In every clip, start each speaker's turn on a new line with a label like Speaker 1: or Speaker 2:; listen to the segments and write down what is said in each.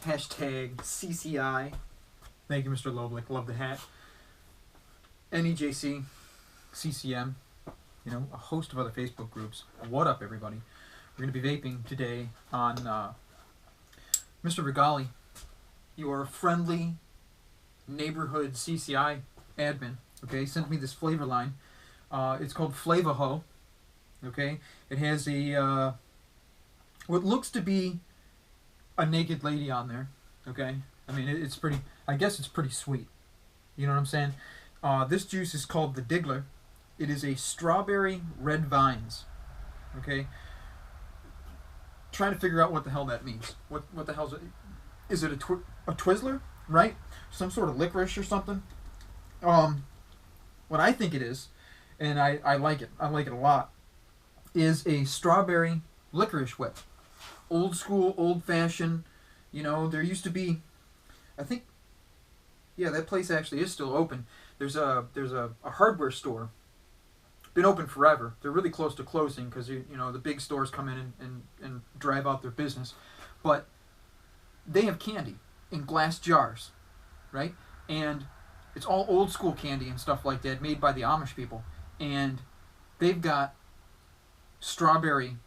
Speaker 1: Hashtag CCI. Thank you, Mr. Loblick. Love the hat. NEJC, CCM, you know, a host of other Facebook groups. What up, everybody? We're going to be vaping today on Mr. RIgali, your friendly neighborhood CCI admin. Okay, sent me this flavor line. It's called Flavaho. Okay, it has a what looks to be a naked lady on there. Okay, I mean it's pretty. I guess it's pretty sweet. You know what I'm saying? This juice is called the Diggler. It is a strawberry red vines. Okay. Trying to figure out what the hell that means. What the hell's it? Is it a Twizzler? Right? Some sort of licorice or something? What I think it is, and I like it. I like it a lot. Is a strawberry licorice whip. Old school, old fashioned. You know, there used to be, I think, yeah, that place actually is still open. There's a hardware store. Been open forever. They're really close to closing because you know the big stores come in and drive out their business. But they have candy in glass jars, right? And it's all old school candy and stuff like that made by the Amish people. And they've got strawberry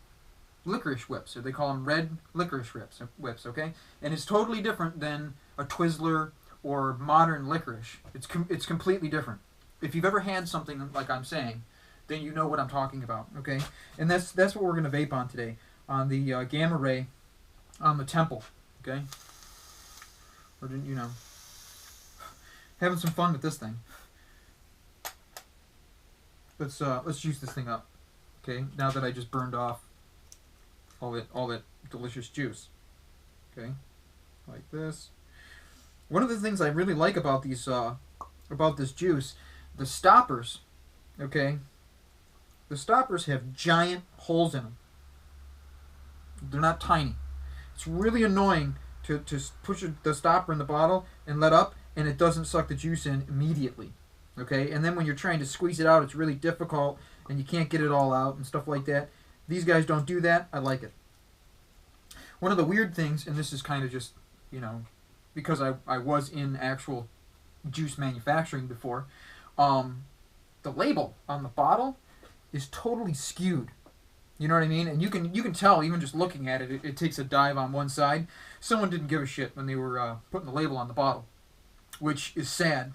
Speaker 1: licorice whips, or they call them red licorice whips, okay? And it's totally different than a Twizzler or modern licorice. It's completely different. If you've ever had something like I'm saying, then you know what I'm talking about, okay? And that's what we're going to vape on today, on the gamma ray on the temple, okay? Or, you know, having some fun with this thing. Let's juice this thing up, okay? Now that I just burned off all that delicious juice, okay? Like this. One of the things I really like about these about this juice, the stoppers, okay? The stoppers have giant holes in them. They're not tiny. It's really annoying to push the stopper in the bottle and let up, and it doesn't suck the juice in immediately. Okay? And then when you're trying to squeeze it out, it's really difficult, and you can't get it all out and stuff like that. These guys don't do that. I like it. One of the weird things, and this is kind of just, you know, because I was in actual juice manufacturing before, the label on the bottle is totally skewed. You know what I mean? And you can tell even just looking at it, it takes a dive on one side. Someone didn't give a shit when they were putting the label on the bottle, which is sad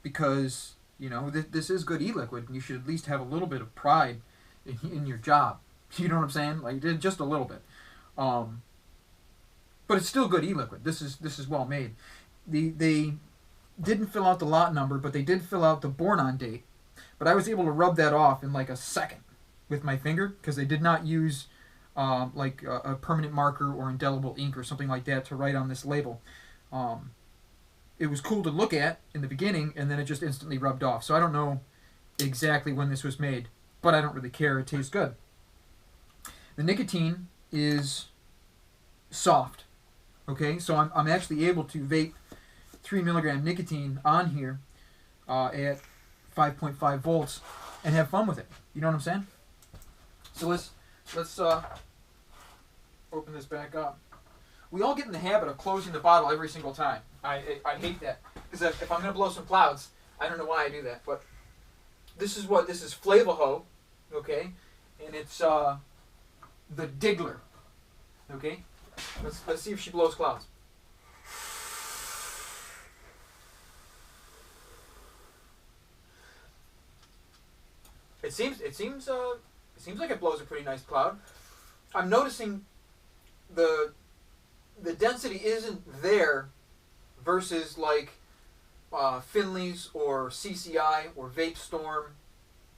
Speaker 1: because, you know, this is good e-liquid, and you should at least have a little bit of pride in your job. You know what I'm saying? Like, just a little bit. But it's still good e-liquid. This is well made. They didn't fill out the lot number, but they did fill out the born on date. But I was able to rub that off in like a second with my finger because they did not use like a permanent marker or indelible ink or something like that to write on this label. It was cool to look at in the beginning, and then it just instantly rubbed off. So I don't know exactly when this was made, but I don't really care. It tastes good. The nicotine is soft. Okay, so I'm actually able to vape 3 milligram nicotine on here at 5.5 volts and have fun with it. You know what I'm saying? So let's open this back up. We all get in the habit of closing the bottle every single time. I hate that because if I'm gonna blow some clouds, I don't know why I do that, but this is Falvaho, okay, and it's the Diggler, okay. Let's see if she blows clouds. It seems like it blows a pretty nice cloud. I'm noticing the density isn't there versus like Finley's or CCI or Vape Storm,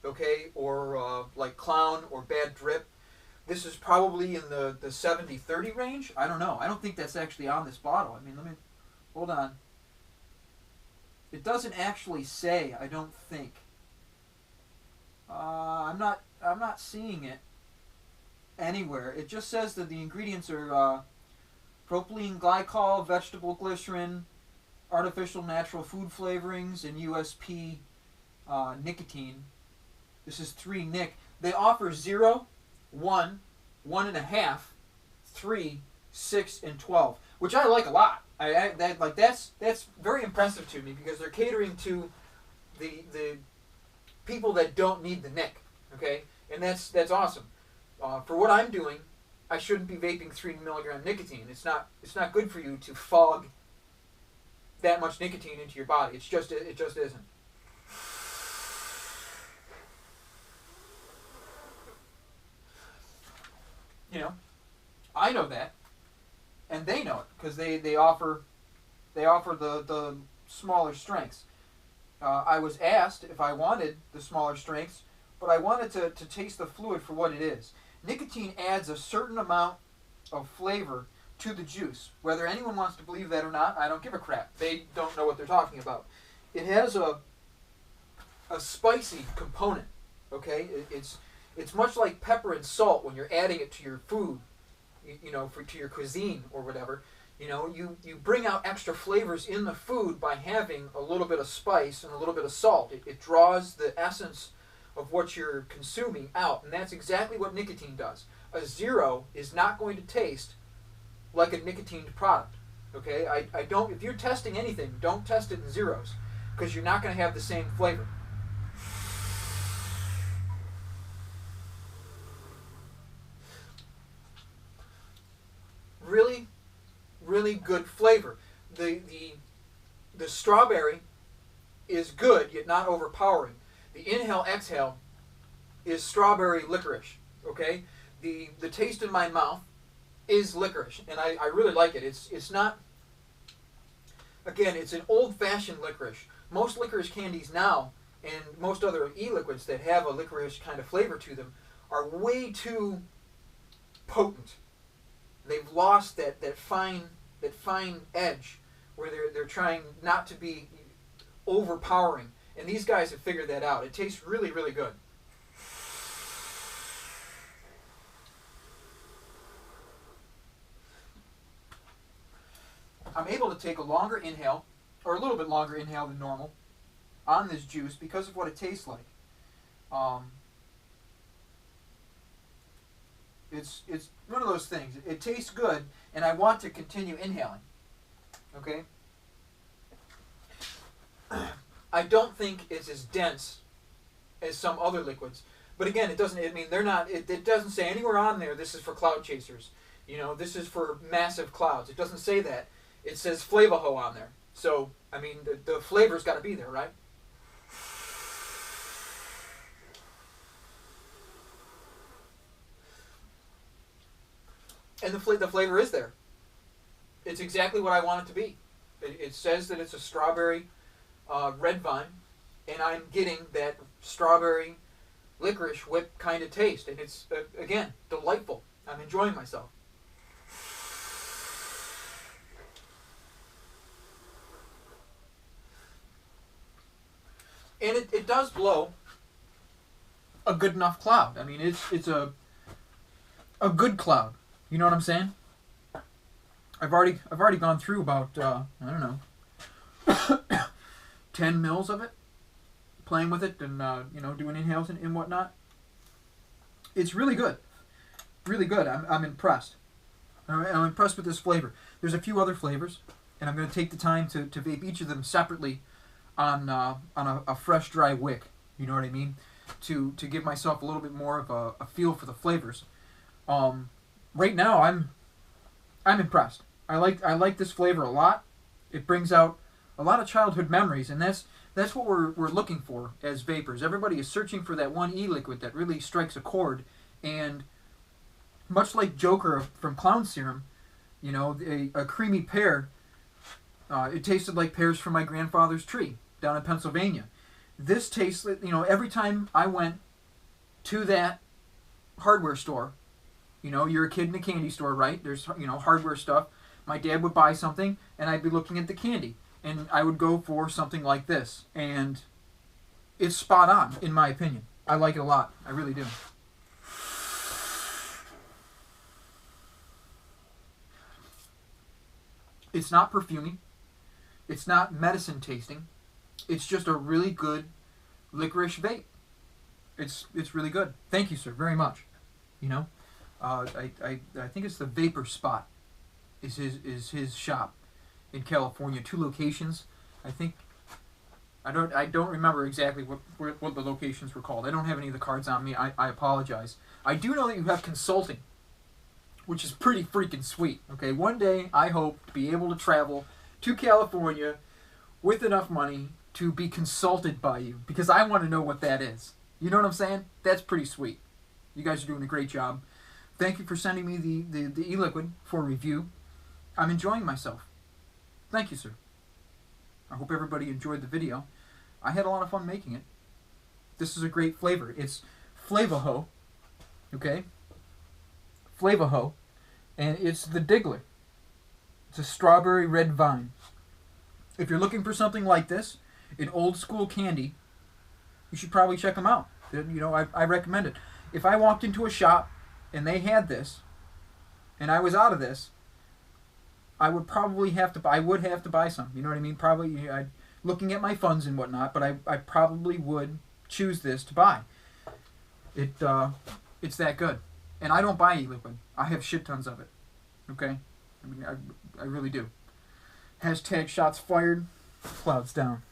Speaker 1: okay, or like Clown or Bad Drip. This is probably in the 70-30 range. I don't know. I don't think that's actually on this bottle. I mean, let me hold on. It doesn't actually say. I don't think. I'm not seeing it anywhere. It just says that the ingredients are propylene glycol, vegetable glycerin, artificial natural food flavorings, and USP nicotine. This is 3 nic. They offer 0, 1, 1.5, 3, 6, and 12, which I like a lot. That's very impressive to me because they're catering to the people that don't need the nick. Okay, and that's awesome. For what I'm doing, I shouldn't be vaping 3 milligram nicotine. It's not good for you to fog that much nicotine into your body. It just isn't. You know, I know that, and they know it because they offer the smaller strengths. I was asked if I wanted the smaller strengths, but I wanted to taste the fluid for what it is. Nicotine adds a certain amount of flavor to the juice. Whether anyone wants to believe that or not, I don't give a crap. They don't know what they're talking about. It has a spicy component. Okay, it's much like pepper and salt when you're adding it to your food, to your cuisine or whatever. You bring out extra flavors in the food by having a little bit of spice and a little bit of salt. It draws the essence of what you're consuming out, and that's exactly what nicotine does. A zero is not going to taste like a nicotined product. Okay, I don't. If you're testing anything, don't test it in zeros, because you're not going to have the same flavor. Really, really good flavor. The strawberry is good, yet not overpowering. The inhale exhale is strawberry licorice. Okay, the taste in my mouth is licorice, and I really like it. It's not. Again, it's an old-fashioned licorice. Most licorice candies now, and most other e-liquids that have a licorice kind of flavor to them, are way too potent. They've lost that fine edge where they're trying not to be overpowering. And these guys have figured that out. It tastes really, really good. I'm able to take a longer inhale, or a little bit longer inhale than normal, on this juice because of what it tastes like. It's one of those things. It tastes good, and I want to continue inhaling. Okay? I don't think it's as dense as some other liquids. But again, it doesn't, I mean, they're not, it doesn't say anywhere on there, this is for cloud chasers. This is for massive clouds. It doesn't say that. It says flavaho on there. So, I mean, the flavor's got to be there, right? And the flavor is there. It's exactly what I want it to be. It says that it's a strawberry red vine, and I'm getting that strawberry licorice whip kind of taste. And it's, again, delightful. I'm enjoying myself. And it does blow a good enough cloud. I mean, it's a good cloud. You know what I'm saying? I've already gone through about I don't know 10 mils of it, playing with it and doing inhales and whatnot. It's really good, really good. I'm impressed. I'm impressed with this flavor. There's a few other flavors, and I'm going to take the time to vape each of them separately on a fresh dry wick. You know what I mean? To give myself a little bit more of a feel for the flavors. Right now, I'm impressed. I like this flavor a lot. It brings out a lot of childhood memories, and that's what we're looking for as vapors. Everybody is searching for that one e-liquid that really strikes a chord, and much like Joker from Clown Serum, a creamy pear. It tasted like pears from my grandfather's tree down in Pennsylvania. This tastes, every time I went to that hardware store. You're a kid in a candy store, right? There's, hardware stuff. My dad would buy something, and I'd be looking at the candy. And I would go for something like this. And it's spot on, in my opinion. I like it a lot. I really do. It's not perfumey. It's not medicine tasting. It's just a really good licorice vape. It's really good. Thank you, sir, very much. I think it's the Vapor Spot is his shop, in California, 2 locations. I think I don't remember exactly what the locations were called. I don't have any of the cards on me. I apologize. I do know that you have consulting, which is pretty freaking sweet. Okay, one day I hope to be able to travel to California with enough money to be consulted by you, because I want to know what that is. You know what I'm saying? That's pretty sweet. You guys are doing a great job. Thank you for sending me the e-liquid for review. I'm enjoying myself. Thank you, sir. I hope everybody enjoyed the video. I had a lot of fun making it. This is a great flavor. It's flavaho, okay? Flavaho, and it's the Diggler. It's a strawberry red vine. If you're looking for something like this, an old school candy, you should probably check them out. You know, I recommend it. If I walked into a shop and they had this, and I was out of this, I would probably have to. I would have to buy some. You know what I mean? Probably. Looking at my funds and whatnot, but I probably would choose this to buy. It's that good, and I don't buy e-liquid. I have shit tons of it. Okay, I mean I really do. Hashtag shots fired. Clouds down.